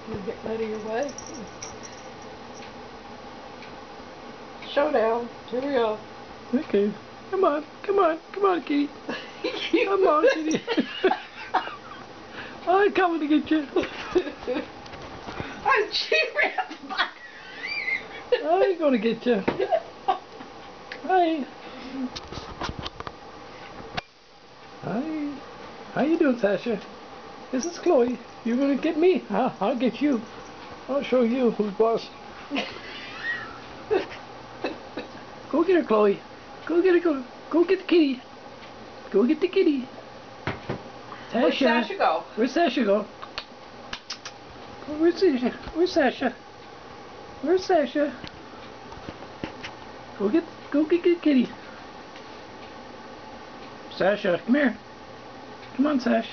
You get out of your way. Showdown. Here we go. Okay. Come on, come on, come on, kitty. Come on, kitty. I'm coming to get you. I'm cheering. I'm gonna get you. Hi. Hi. How you doing, Sasha? This is Chloe. You gonna get me? I'll get you. I'll show you who's boss. Go get her, Chloe. Go get her. Go get the kitty. Go get the kitty. Sasha. Where's Sasha go? Where's Sasha go? Where's Sasha? Where's Sasha? Where's Sasha? Go get the kitty. Sasha, come here. Come on, Sash.